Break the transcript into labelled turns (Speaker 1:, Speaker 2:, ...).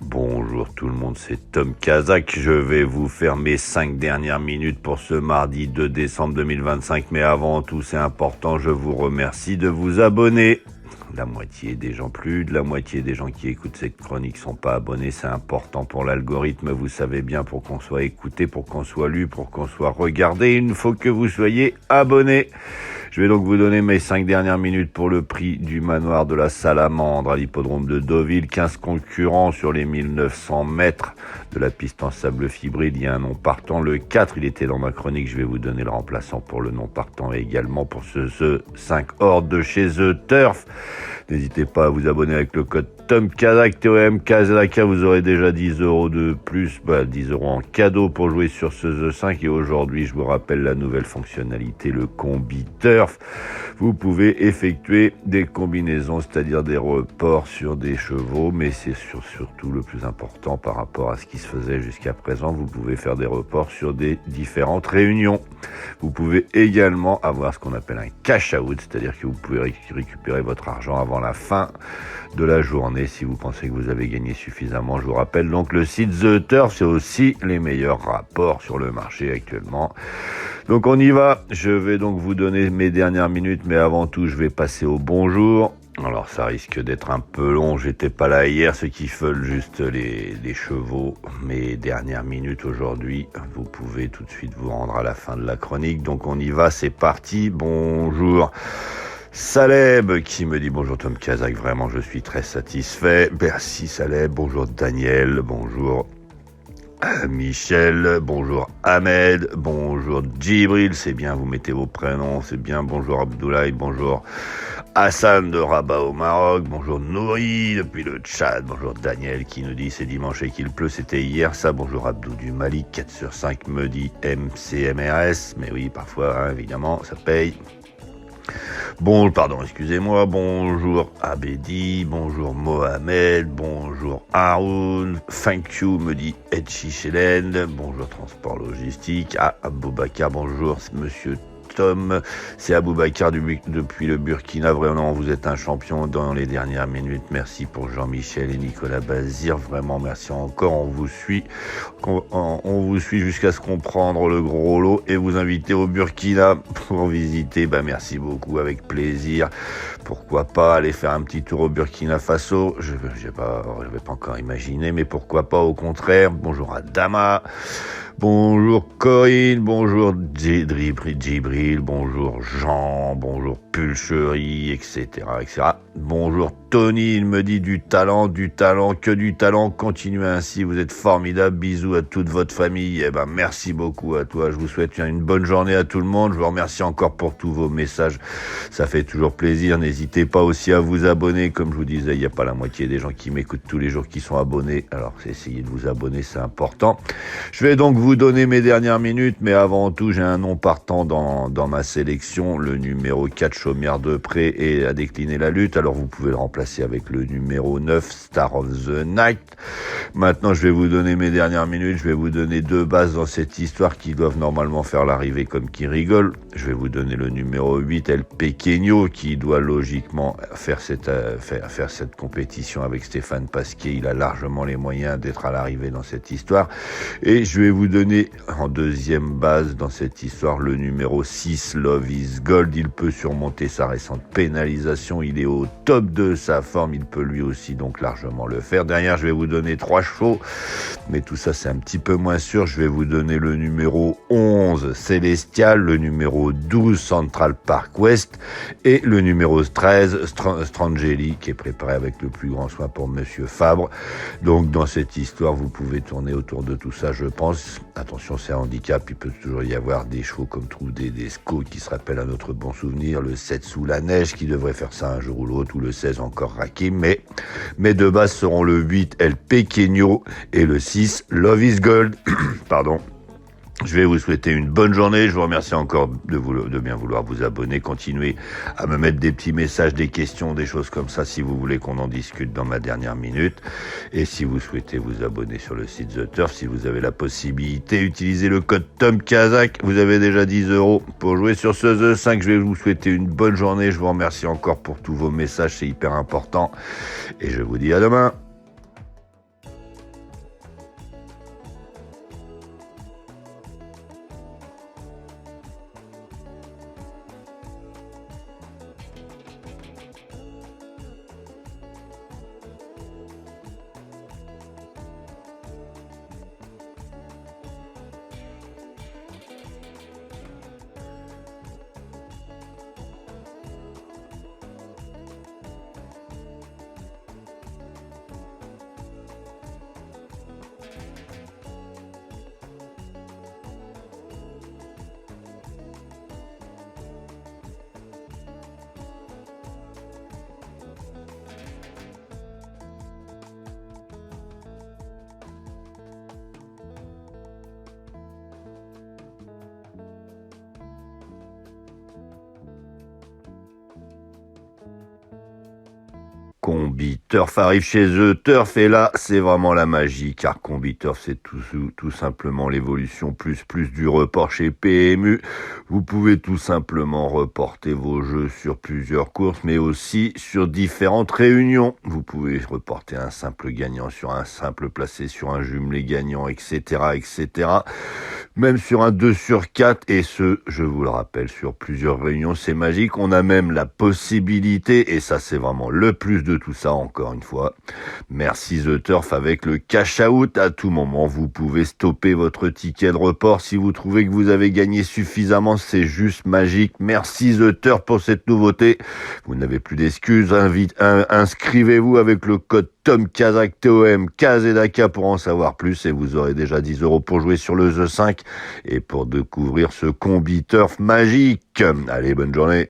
Speaker 1: Bonjour tout le monde, c'est Tom Kazak. Je vais vous faire mes 5 dernières minutes pour ce mardi 2 décembre 2025. Mais avant tout, c'est important, je vous remercie de vous abonner. La moitié des gens, plus de la moitié des gens qui écoutent cette chronique sont pas abonnés. C'est important pour l'algorithme, vous savez bien, pour qu'on soit écouté, pour qu'on soit lu, pour qu'on soit regardé. Il faut que vous soyez abonnés. Je vais donc vous donner mes 5 dernières minutes pour le prix du manoir de la Salamandre à l'hippodrome de Deauville. 15 concurrents sur les 1900 mètres de la piste en sable fibré. Il y a un non partant. Le 4, il était dans ma chronique. Je vais vous donner le remplaçant pour le non partant et également pour ce 5 hors de chez The Turf. N'hésitez pas à vous abonner avec le code TOMKAZAK, TOM KAZAK, vous aurez déjà 10 € de plus, 10 € en cadeau pour jouer sur ce The 5. Et aujourd'hui, je vous rappelle la nouvelle fonctionnalité, le Combi Turf. Vous pouvez effectuer des combinaisons, c'est-à-dire des reports sur des chevaux, mais c'est surtout le plus important par rapport à ce qui se faisait jusqu'à présent. Vous pouvez faire des reports sur des différentes réunions. Vous pouvez également avoir ce qu'on appelle un cash out, c'est-à-dire que vous pouvez récupérer votre argent avant la fin de la journée si vous pensez que vous avez gagné suffisamment. Je vous rappelle donc le site The Turf, c'est aussi les meilleurs rapports sur le marché actuellement. Donc on y va, je vais donc vous donner mes dernières minutes, mais avant tout je vais passer au bonjour. Alors ça risque d'être un peu long, j'étais pas là hier, ceux qui veulent juste les chevaux, mes dernières minutes aujourd'hui, vous pouvez tout de suite vous rendre à la fin de la chronique. Donc on y va, c'est parti, bonjour. Saleb qui me dit bonjour Tom Kazak, vraiment je suis très satisfait. Merci Saleb, bonjour Daniel, bonjour Michel, bonjour Ahmed, bonjour Djibril, c'est bien, vous mettez vos prénoms, c'est bien, bonjour Abdoulaye, bonjour Hassan de Rabat au Maroc, bonjour Nouri depuis le Tchad, bonjour Daniel qui nous dit c'est dimanche et qu'il pleut, c'était hier ça, bonjour Abdou du Mali, 4 sur 5 me dit MCMRS, mais oui parfois hein, évidemment ça paye. Excusez-moi, bonjour Abedi, bonjour Mohamed, bonjour Haroun, thank you, me dit Edchi Chelen, bonjour Transport Logistique, Aboubakar, bonjour Monsieur Tom, c'est Aboubakar depuis le Burkina, vraiment vous êtes un champion dans les dernières minutes, merci pour Jean-Michel et Nicolas Bazir, vraiment merci encore, on vous suit jusqu'à ce qu'on prendre le gros lot et vous inviter au Burkina pour visiter, merci beaucoup, avec plaisir, pourquoi pas aller faire un petit tour au Burkina Faso, je vais pas encore imaginer, mais pourquoi pas au contraire, bonjour Adama, bonjour Corinne, bonjour Djibril, bonjour Jean, bonjour Pulcherie, etc. Bonjour Tony, il me dit du talent, que du talent, continuez ainsi, vous êtes formidables, bisous à toute votre famille, merci beaucoup à toi, je vous souhaite une bonne journée à tout le monde, je vous remercie encore pour tous vos messages, ça fait toujours plaisir, n'hésitez pas aussi à vous abonner, comme je vous disais, il n'y a pas la moitié des gens qui m'écoutent tous les jours qui sont abonnés, alors essayez de vous abonner, c'est important. Je vais donc vous donner mes dernières minutes, mais avant tout, j'ai un nom partant dans ma sélection, le numéro 4, Chaumière de Pré, et a décliné la lutte, alors vous pouvez le remplacer avec le numéro 9, Star of the Night. Maintenant, je vais vous donner mes dernières minutes, je vais vous donner 2 bases dans cette histoire qui doivent normalement faire l'arrivée comme qui rigole. Je vais vous donner le numéro 8, El Pequeño, qui doit logiquement faire cette compétition avec Stéphane Pasquier. Il a largement les moyens d'être à l'arrivée dans cette histoire. Et je vais vous donner en deuxième base dans cette histoire le numéro 6, Love is Gold. Il peut surmonter sa récente pénalisation. Il est au top de sa forme. Il peut lui aussi donc largement le faire. Derrière, je vais vous donner 3 chevaux. Mais tout ça, c'est un petit peu moins sûr. Je vais vous donner le numéro 11, Célestial, le numéro 12, Central Park West, et le numéro 13, Strangeli, qui est préparé avec le plus grand soin pour Monsieur Fabre. Donc, dans cette histoire, vous pouvez tourner autour de tout ça, je pense. Attention, c'est un handicap. Il peut toujours y avoir des chevaux comme des SCO qui se rappellent à notre bon souvenir. Le 7 sous la neige, qui devrait faire ça un jour ou l'autre, ou le 16 encore Rakim. Mais mes 2 bases seront le 8, El Pequeño, et le 6, Love is Gold. Pardon. Je vais vous souhaiter une bonne journée. Je vous remercie encore de bien vouloir vous abonner. Continuez à me mettre des petits messages, des questions, des choses comme ça si vous voulez qu'on en discute dans ma dernière minute. Et si vous souhaitez vous abonner sur le site The Turf, si vous avez la possibilité, utilisez le code TOMKAZAK. Vous avez déjà 10 € pour jouer sur ce The 5. Je vais vous souhaiter une bonne journée. Je vous remercie encore pour tous vos messages. C'est hyper important. Et je vous dis à demain. Combi-Turf arrive chez eux. Turf est là, c'est vraiment la magie, car Combi-Turf, c'est tout simplement l'évolution plus du report chez PMU. Vous pouvez tout simplement reporter vos jeux sur plusieurs courses, mais aussi sur différentes réunions. Vous pouvez reporter un simple gagnant sur un simple placé, sur un jumelé gagnant, etc., etc. Même sur un 2/4, et ce, je vous le rappelle, sur plusieurs réunions, c'est magique. On a même la possibilité, et ça c'est vraiment le plus de tout ça, encore une fois. Merci The Turf, avec le cash out, à tout moment, vous pouvez stopper votre ticket de report si vous trouvez que vous avez gagné suffisamment, c'est juste magique. Merci The Turf pour cette nouveauté. Vous n'avez plus d'excuses, inscrivez-vous avec le code TOMKAZAK, TOM, pour en savoir plus, et vous aurez déjà 10 € pour jouer sur le The 5 et pour découvrir ce Combi-Turf magique. Allez, bonne journée.